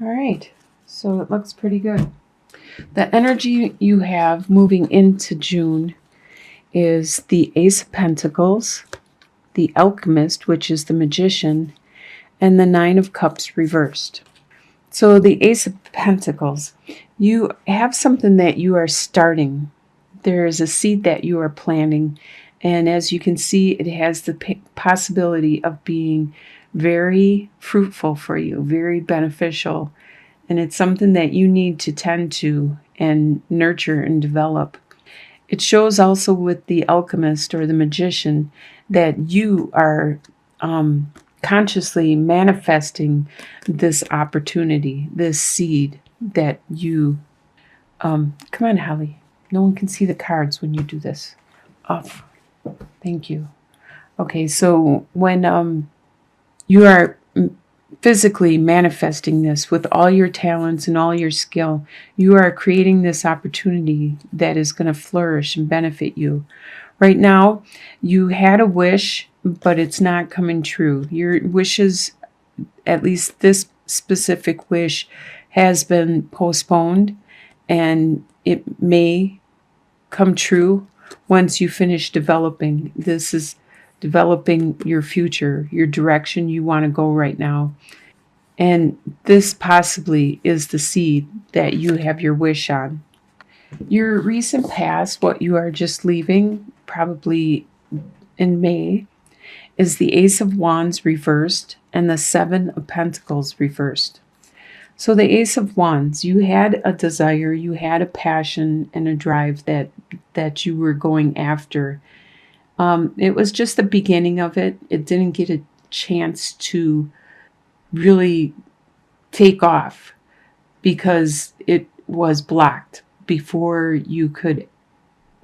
All right, so it looks pretty good. The energy you have moving into June is the Ace of Pentacles, the Alchemist, which is the Magician, and the Nine of Cups reversed. So the Ace of Pentacles, you have something that you are starting. There is a seed that you are planting, and as you can see, it has the possibility of being very fruitful for you, very beneficial, and it's something that you need to tend to and nurture and develop. It shows also with the alchemist or the magician that you are consciously manifesting this opportunity, this seed that you, come on, Holly. No one can see the cards when you do this. Off. Thank you. Okay, so when you are physically manifesting this with all your talents and all your skill, you are creating this opportunity that is going to flourish and benefit you. Right now, you had a wish, but it's not coming true. Your wishes, at least this specific wish, has been postponed, and it may come true once you finish developing. This is developing your future, your direction you want to go right now. And this possibly is the seed that you have your wish on. Your recent past, what you are just leaving, probably in May, is the Ace of Wands reversed and the Seven of Pentacles reversed. So the Ace of Wands, you had a desire, you had a passion and a drive that you were going after. It was just the beginning of it. It didn't get a chance to really take off because it was blocked before you could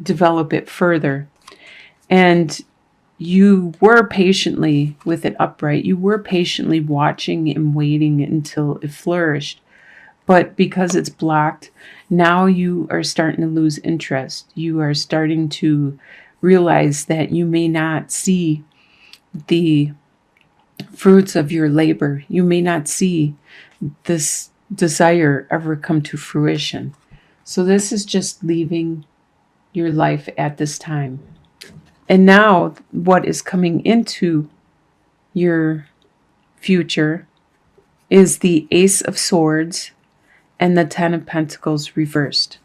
develop it further. And you were patiently with it upright. You were patiently watching and waiting until it flourished. But because it's blocked, now you are starting to lose interest. You are starting to realize that you may not see the fruits of your labor. You may not see this desire ever come to fruition. So this is just leaving your life at this time. And now what is coming into your future is the Ace of Swords and the Ten of Pentacles reversed.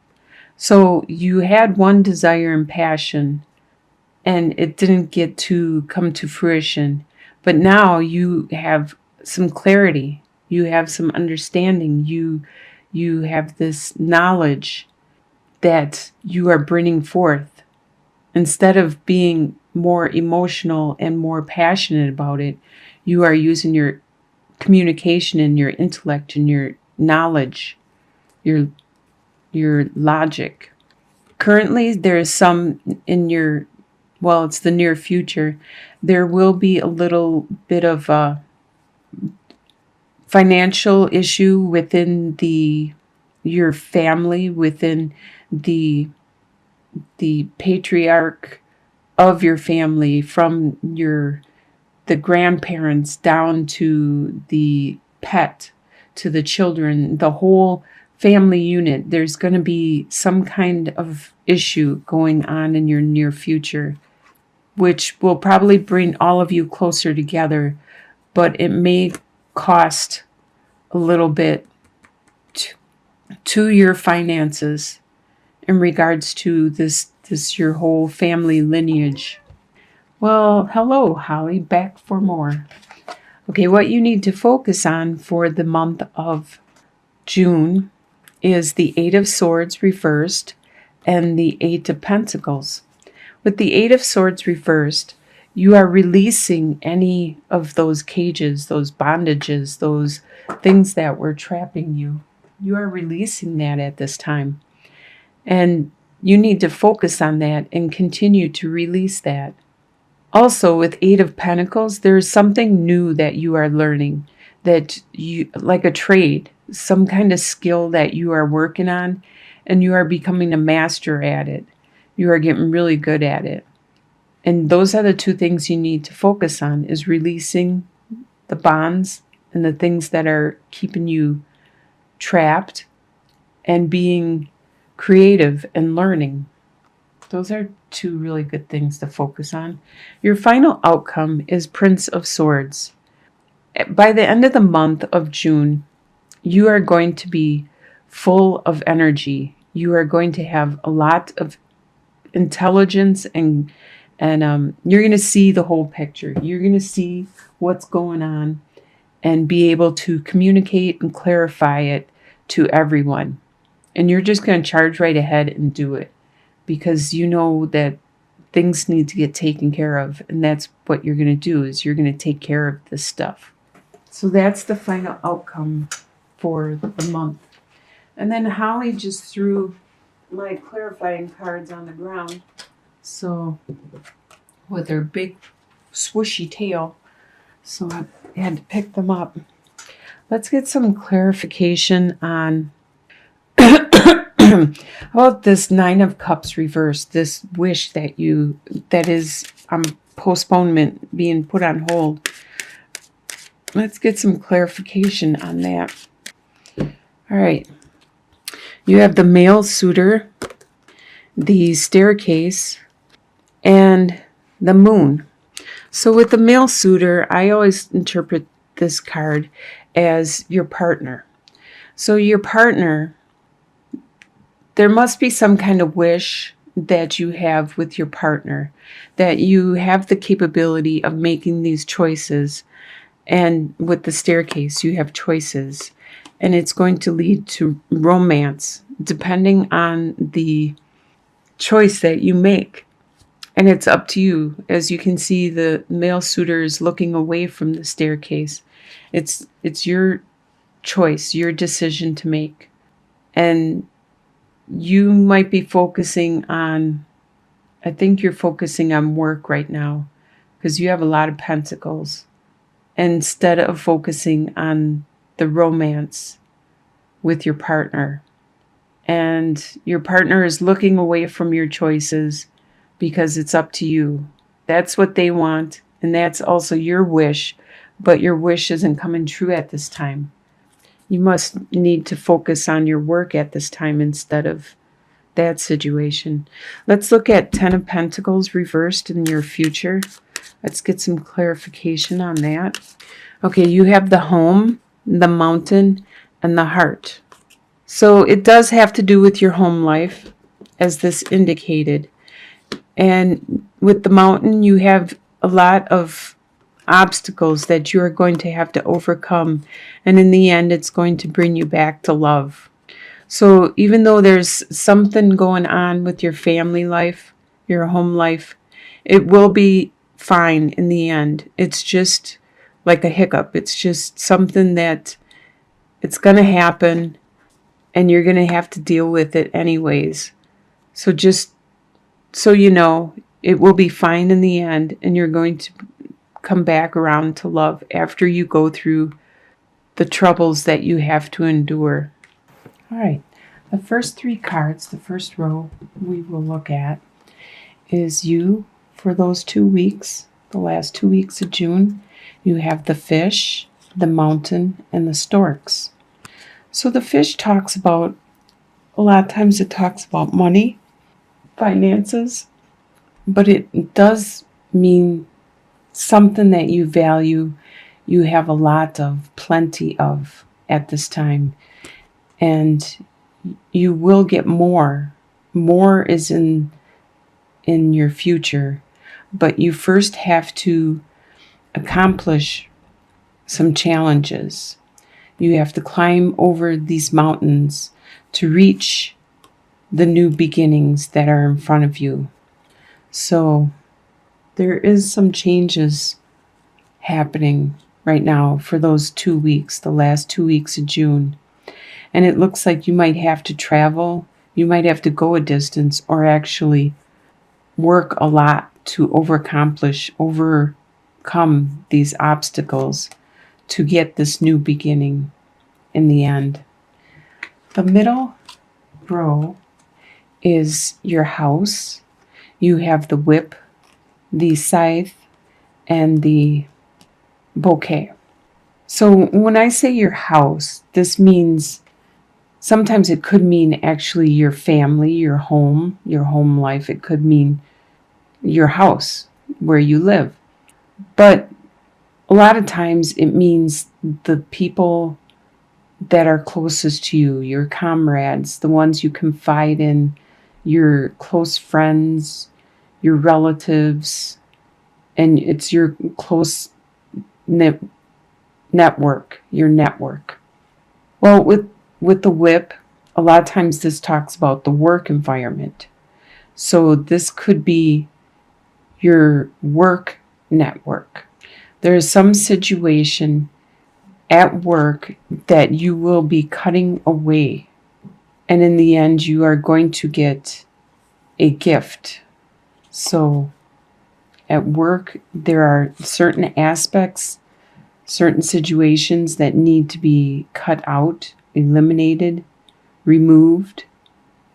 So you had one desire and passion, and it didn't get to come to fruition. But now you have some clarity. You have some understanding. You have this knowledge that you are bringing forth. Instead of being more emotional and more passionate about it, you are using your communication and your intellect and your knowledge, your logic. Currently, there is some in your, well, it's the near future, there will be a little bit of a financial issue within your family, within the patriarch of your family, from the grandparents down to the pet, to the children, the whole family unit. There's going to be some kind of issue going on in your near future, which will probably bring all of you closer together, but it may cost a little bit to your finances in regards to this your whole family lineage. Well, hello, Holly, back for more. Okay, what you need to focus on for the month of June is the Eight of Swords reversed and the Eight of Pentacles. With the Eight of Swords reversed, you are releasing any of those cages, those bondages, those things that were trapping you. You are releasing that at this time. And you need to focus on that and continue to release that. Also, with Eight of Pentacles, there is something new that you are learning, that you, like a trade, some kind of skill that you are working on, and you are becoming a master at it. You are getting really good at it. And those are the two things you need to focus on, is releasing the bonds and the things that are keeping you trapped and being creative and learning. Those are two really good things to focus on. Your final outcome is Prince of Swords. By the end of the month of June, you are going to be full of energy. You are going to have a lot of intelligence, and you're going to see the whole picture. You're going to see what's going on and be able to communicate and clarify it to everyone. And you're just going to charge right ahead and do it, because you know that things need to get taken care of. And that's what you're going to do, is you're going to take care of this stuff. So that's the final outcome for the month. And then Holly just threw my clarifying cards on the ground. So with her big swooshy tail. So I had to pick them up. Let's get some clarification on how about this Nine of Cups reversed, this wish that is postponement, being put on hold. Let's get some clarification on that. All right. You have the male suitor, the staircase, and the moon. So with the male suitor, I always interpret this card as your partner. So your partner, there must be some kind of wish that you have with your partner, that you have the capability of making these choices. And with the staircase, you have choices. And it's going to lead to romance, depending on the choice that you make. And it's up to you. As you can see, the male suitor is looking away from the staircase. It's your choice, your decision to make. And you might be focusing on, I think you're focusing on work right now, because you have a lot of pentacles, instead of focusing on the romance with your partner. And your partner is looking away from your choices because it's up to you. That's what they want, and that's also your wish, but your wish isn't coming true at this time. You must need to focus on your work at this time instead of that situation. Let's look at Ten of Pentacles reversed in your future. Let's get some clarification on that. Okay, you have the home, the mountain, and the heart. So it does have to do with your home life, as this indicated. And with the mountain, you have a lot of obstacles that you're going to have to overcome. And in the end, it's going to bring you back to love. So even though there's something going on with your family life, your home life, it will be fine in the end. It's just like a hiccup. It's just something that it's going to happen, and you're going to have to deal with it anyways. So just so you know, it will be fine in the end, and you're going to come back around to love after you go through the troubles that you have to endure. All right. The first three cards, the first row we will look at is you for those 2 weeks, the last 2 weeks of June. You have the fish, the mountain, and the storks. So the fish talks about, a lot of times it talks about money, finances, but it does mean something that you value, you have a lot of, plenty of at this time. And you will get more. More is in your future, but you first have to accomplish some challenges. You have to climb over these mountains to reach the new beginnings that are in front of you. So there is some changes happening right now for those 2 weeks, the last 2 weeks of June. And it looks like you might have to travel, you might have to go a distance, or actually work a lot to overcome these obstacles to get this new beginning in the end. The middle row is your house. You have the whip, the scythe, and the bouquet. So when I say your house, this means Sometimes it could mean actually your family, your home life. It could mean your house where you live. But a lot of times it means the people that are closest to you, your comrades, the ones you confide in, your close friends, your relatives, and it's your close network, your network. Well, with the whip, a lot of times this talks about the work environment. So this could be your work network. There is some situation at work that you will be cutting away. And in the end, you are going to get a gift. So at work, there are certain aspects, certain situations that need to be cut out, eliminated, removed,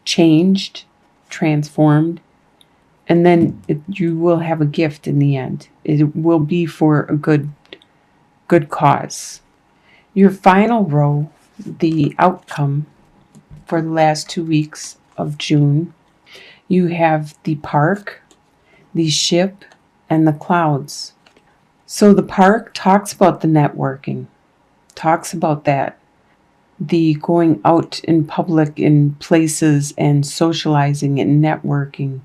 changed, transformed. And then you will have a gift in the end. It will be for a good cause. Your final row, the outcome for the last 2 weeks of June, you have the park, the ship, and the clouds. So the park talks about the networking, talks about that, the going out in public in places and socializing and networking.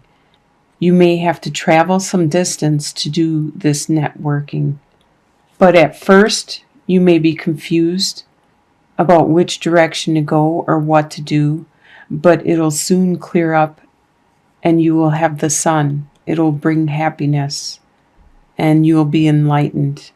You may have to travel some distance to do this networking, but at first you may be confused about which direction to go or what to do, but it'll soon clear up and you will have the sun. It'll bring happiness and you'll be enlightened.